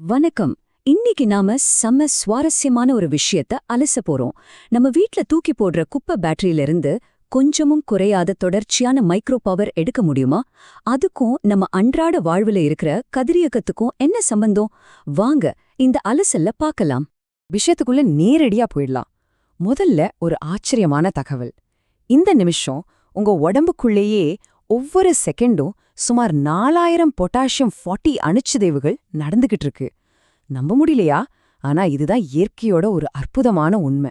வணக்கம். இன்னைக்கு நாம செம்ம சுவாரஸ்யமான ஒரு விஷயத்த அலச போறோம். நம்ம வீட்ல தூக்கி போடுற குப்பை பேட்டரியில இருந்து கொஞ்சமும் குறையாத தொடர்ச்சியான மைக்ரோ பவர் எடுக்க முடியுமா? அதுக்கும் நம்ம அன்றாட வாழ்வுல இருக்கிற கதிரியக்கத்துக்கும் என்ன சம்பந்தம்? வாங்க இந்த அலசல்ல பார்க்கலாம். விஷயத்துக்குள்ள நேரடியா போயிடலாம். முதல்ல ஒரு ஆச்சரியமான தகவல். இந்த நிமிஷம் உங்க உடம்புக்குள்ளேயே ஒவ்வொரு செகண்டும் சுமார் 4000 பொட்டாசியம் 40 அணுச்சிதைவுகள் நடந்துகிட்டு இருக்கு. நம்ப முடியலையா? ஆனா இதுதான் இயற்கையோட ஒரு அற்புதமான உண்மை.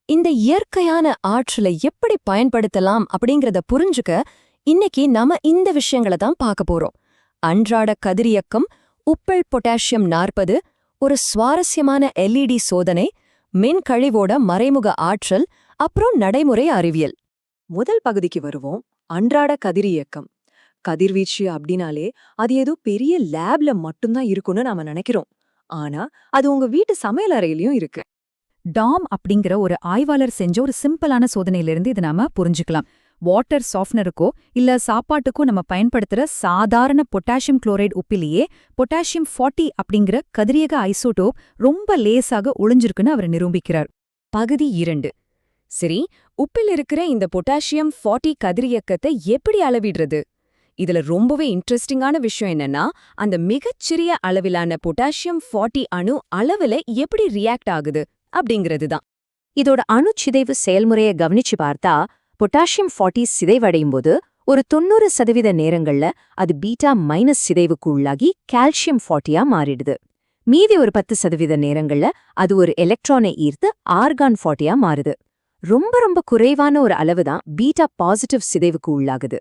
இந்த இயற்கையான ஆற்றலை எப்படி பயன்படுத்தலாம் அப்படிங்கறத புரிஞ்சுக்க இன்னைக்கு நாம இந்த விஷயங்களை தான் பார்க்க போறோம். அன்றாட கதிரியக்கம், உப்பல் பொட்டாசியம் 40, ஒரு சுவாரஸ்யமான எல்இடி சோதனை, மின் கழிவோட மறைமுக ஆற்றல், அப்புறம் நடைமுறை அறிவியல். முதல் பகுதிக்கு வருவோம். அன்றாட கதிரியக்கம். கதிர்வீச்சு அப்படின்னாலே அது ஏதோ பெரிய லேப்ல மட்டும்தான் இருக்கும்னு நாம நினைக்கிறோம். ஆனா அது உங்க வீட்டு சமையல் அறையிலயும் இருக்கு. டாம் அப்படிங்கிற ஒரு ஆய்வாளர் செஞ்ச ஒரு சிம்பிளான சோதனையிலிருந்து இதை நாம புரிஞ்சுக்கலாம். வாட்டர் சாஃப்ட்னருக்கோ இல்ல சாப்பாட்டுக்கோ நம்ம பயன்படுத்துற சாதாரண பொட்டாசியம் குளோரைடு உப்பிலேயே பொட்டாசியம் 40 அப்படிங்கிற கதிரியக ஐசோடோப் ரொம்ப லேசாக ஒளிஞ்சிருக்குன்னு அவர் நிரூபிக்கிறார். பகுதி 2. சரி, உப்பில் இருக்கிற இந்த பொட்டாசியம் 40 கதிரியக்கத்தை எப்படி அளவிடுறது? இதுல ரொம்பவே இன்ட்ரெஸ்டிங்கான விஷயம் என்னன்னா, அந்த மிகச்சிறிய அளவிலான பொட்டாசியம் 40 அணு அளவுல எப்படி ரியாக்ட் ஆகுது அப்படிங்கிறது தான். இதோட அணுச்சிதைவு செயல்முறையை கவனிச்சு பார்த்தா, பொட்டாசியம் 40 சிதைவடையும் போது ஒரு 90% நேரங்கள்ல அது பீட்டா மைனஸ் சிதைவுக்கு உள்ளாகி கால்சியம் 40ஆ மாறிடுது. மீதி ஒரு 10% நேரங்கள்ல அது ஒரு எலக்ட்ரானை ஈர்த்து ஆர்கான் 40ஆ மாறுது. ரொம்ப ரொம்ப குறைவான ஒரு அளவு தான் பீட்டா பாசிட்டிவ் சிதைவுக்கு உள்ளாகுது.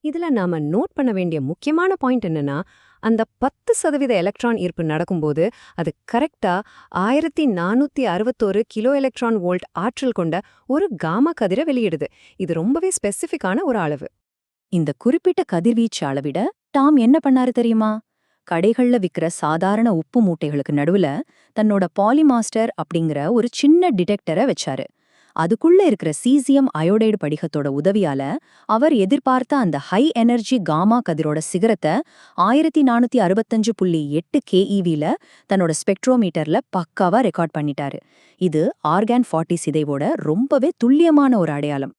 இதுல நாம நோட் பண்ண வேண்டிய முக்கியமான பாயிண்ட் என்னன்னா, அந்த 10% எலக்ட்ரான் ஈர்ப்பு நடக்கும்போது அது கரெக்டா 1461 கிலோ எலக்ட்ரான் வோல்ட் ஆற்றல் கொண்ட ஒரு காமா கதிரை வெளியிடுது. இது ரொம்பவே ஸ்பெசிஃபிக்கான ஒரு அளவு. இந்த குறிப்பிட்ட கதிர்வீச்சு அளவிட டாம் என்ன பண்ணாரு தெரியுமா? கடைகள்ல விக்கிற சாதாரண உப்பு மூட்டைகளுக்கு நடுவுல தன்னோட பாலிமாஸ்டர் அப்படிங்கிற ஒரு சின்ன டிடெக்டரை வச்சாரு. அதுக்குள்ள இருக்கிற சீசியம் அயோடைடு படிகத்தோட உதவியால அவர் எதிர்பார்த்த அந்த ஹை எனர்ஜி காமா கதிரோட சிகரத்தை 1465.8 KeVல தன்னோட ஸ்பெக்ட்ரோமீட்டர்ல பக்காவா ரெக்கார்ட் பண்ணிட்டாரு. இது ஆர்கான் 40 சிதைவோட ரொம்பவே துல்லியமான ஒரு அடையாளம்.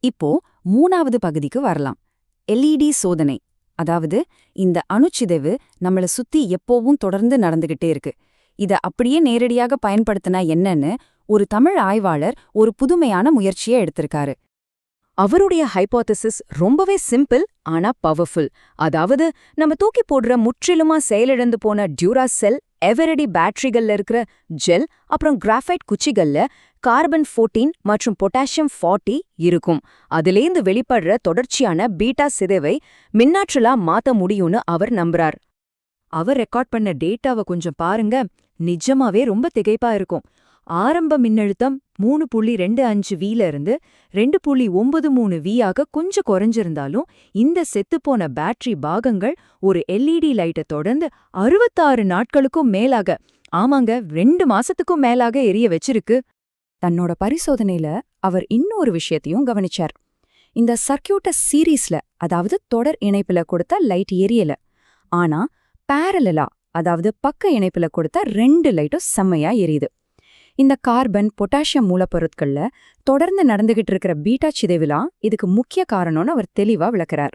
இப்போ 3வது பகுதிக்கு வரலாம். எல்இடி சோதனை. அதாவது இந்த அணுச்சிதைவு நம்மள சுத்தி எப்போவும் தொடர்ந்து நடந்துகிட்டே இருக்கு. இத அப்படியே நேரடியாக பயன்படுத்தினா என்னன்னு ஒரு தமிழ் ஆய்வாளர் ஒரு புதுமையான முயற்சியை எடுத்திருக்காரு. அவருடைய ஹைபோதசிஸ் ரொம்பவே சிம்பிள் ஆனா பவர்ஃபுல். அதாவது நம்ம தூக்கி போடுற முற்றிலுமா செயலிழந்து போன டியூராசெல், எவரெடி பேட்டரிகள்ல இருக்கிற ஜெல், அப்புறம் கிராஃபைட் குச்சிகள்ல கார்பன் 14 மற்றும் பொட்டாசியம் 40 இருக்கும். அதிலேந்து வெளிப்படுற தொடர்ச்சியான பீட்டா சிதைவை மின்னாற்றலா மாத்த முடியும்னு அவர் நம்புறார். அவர் ரெக்கார்ட் பண்ண டேட்டாவை கொஞ்சம் பாருங்க. நிஜமாவே ரொம்ப திகைப்பா இருக்கும். ஆரம்ப மின்னழுத்தம் 3.25 வீல இருந்து 2.93 வீயாக கொஞ்சம் குறைஞ்சிருந்தாலும் இந்த செத்துப்போன பேட்டரி பாகங்கள் ஒரு எல்இடி லைட்டை தொடர்ந்து 66 நாட்களுக்கும் மேலாக, ஆமாங்க 2 மாசத்துக்கும் மேலாக எரிய வச்சிருக்கு. தன்னோட பரிசோதனையில அவர் இன்னொரு விஷயத்தையும் கவனிச்சார். இந்த சர்க்கியூட்ட சீரீஸ்ல, அதாவது தொடர் இணைப்புல கொடுத்தா லைட் எரியல. ஆனா பேரலலா, அதாவது பக்க இணைப்புல கொடுத்தா 2 லைட்டும் செம்மையா எரியுது. இந்த கார்பன், பொட்டாசியம் மூலப்பொருட்கள்ல தொடர்ந்து நடந்துகிட்டு இருக்கிற பீட்டா சிதைவுலாம் இதுக்கு முக்கிய காரணம்னு அவர் தெளிவா விளக்குறார்.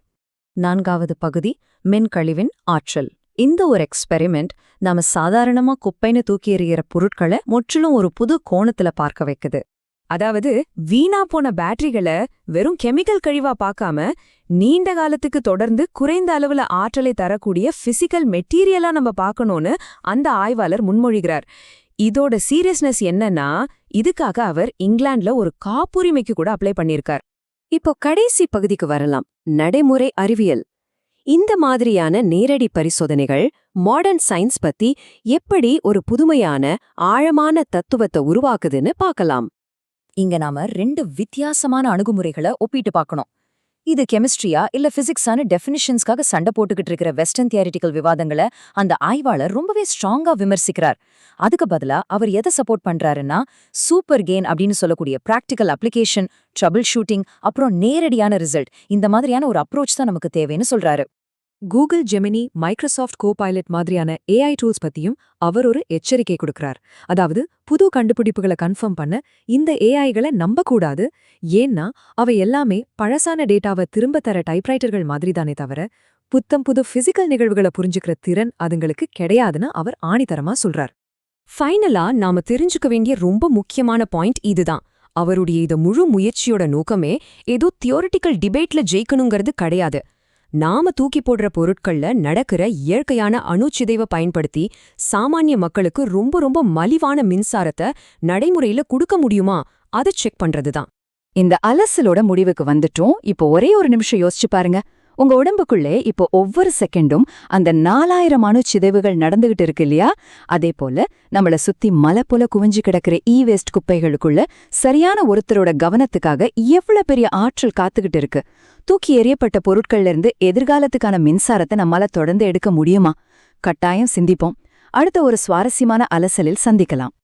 4வது பகுதி, மின்கழிவின் ஆற்றல். இந்த ஒரு எக்ஸ்பெரிமெண்ட் நாம சாதாரணமா குப்பைன்னு தூக்கி எறிகிற பொருட்களை முற்றிலும் ஒரு புது கோணத்துல பார்க்க வைக்குது. அதாவது வீணா போன பேட்டரிகளை வெறும் கெமிக்கல் கழிவா பார்க்காம நீண்ட காலத்துக்கு தொடர்ந்து குறைந்த அளவுல ஆற்றலை தரக்கூடிய பிசிக்கல் மெட்டீரியலா நம்ம பார்க்கணும்னு அந்த ஆய்வாளர் முன்மொழிகிறார். இதோட சீரியஸ்னஸ் என்னன்னா, இதுக்காக அவர் இங்கிலாந்துல ஒரு காப்புரிமைக்கு கூட அப்ளை பண்ணியிருக்கார். இப்போ கடைசி பகுதிக்கு வரலாம். நடைமுறை அறிவியல். இந்த மாதிரியான நேரடி பரிசோதனைகள் மாடர்ன் சயின்ஸ் பத்தி எப்படி ஒரு புதுமையான ஆழமான தத்துவத்தை உருவாக்குதுன்னு பார்க்கலாம். இங்க நாம 2 வித்தியாசமான அணுகுமுறைகளை ஒப்பிட்டு பார்க்கணும். இது கெமிஸ்ட்ரியா இல்ல பிசிக்ஸான டெஃபினிஷன்ஸ்க்காக சண்டை போட்டுக்கிட்டு இருக்கிற வெஸ்டர்ன் தியரிட்டிக்கல் விவாதங்களை அந்த ஆய்வாளர் ரொம்பவே ஸ்ட்ராங்கா விமர்சிக்கிறார். அதுக்கு பதிலா அவர் எதை சப்போர்ட் பண்றாருன்னா, சூப்பர் கெயின் அப்படின்னு சொல்லக்கூடிய பிராக்டிக்கல் அப்ளிகேஷன், ட்ரபிள் ஷூட்டிங், அப்புறம் நேரடியான ரிசல்ட், இந்த மாதிரியான ஒரு அப்ரோச் தான் நமக்கு தேவைன்னு சொல்றாரு. கூகுள் ஜெமினி, மைக்ரோசாஃப்ட் கோபைலட் மாதிரியான ஏஐ டூல்ஸ் பத்தியும் அவர் ஒரு எச்சரிக்கை கொடுக்கறார். அதாவது புது கண்டுபிடிப்புகளை கன்ஃபார்ம் பண்ண இந்த ஏஐகளை நம்பக்கூடாது. ஏன்னா அவை எல்லாமே பழசான டேட்டாவை திரும்ப தர டைப்ரைட்டர்கள் மாதிரி தானே தவிர புத்தம் புது பிசிக்கல் நிகழ்வுகளை புரிஞ்சுக்கிற திறன் அதுங்களுக்கு கிடையாதுன்னு அவர் ஆணித்தரமா சொல்றார். ஃபைனலா நாம தெரிஞ்சுக்க வேண்டிய ரொம்ப முக்கியமான பாயிண்ட் இதுதான். அவருடைய இந்த முழு முயற்சியோட நோக்கமே ஏதோ தியோரிட்டிக்கல் டிபேட்ல ஜெயிக்கணுங்கிறது கிடையாது. நாம தூக்கி போடுற பொருட்கள்ல நடக்கிற இயற்கையான அணுச்சிதைவை பயன்படுத்தி சாமானிய மக்களுக்கு ரொம்ப ரொம்ப மலிவான மின்சாரத்தை நடைமுறையில கொடுக்க முடியுமா அதை செக் பண்றதுதான். இந்த அலசலோட முடிவுக்கு வந்துட்டோம். இப்போ ஒரே ஒரு நிமிஷம் யோசிச்சு பாருங்க. உங்க உடம்புக்குள்ளே இப்போ ஒவ்வொரு செகண்டும் அந்த 4000 அணுச்சிதைவுகள் நடந்துகிட்டு இருக்கு இல்லையா? அதே போல நம்மள சுத்தி மலை போல குவிஞ்சு கிடக்கிற வேஸ்ட் குப்பைகளுக்குள்ள சரியான ஒருத்தரோட கவனத்துக்காக எவ்வளவு பெரிய ஆற்றல் காத்துக்கிட்டு இருக்கு. தூக்கி எறியப்பட்ட பொருட்கள்ல இருந்து எதிர்காலத்துக்கான மின்சாரத்தை நம்மால தொடர்ந்து எடுக்க முடியுமா? கட்டாயம் சிந்திப்போம். அடுத்த ஒரு சுவாரஸ்யமான அலசலில் சந்திக்கலாம்.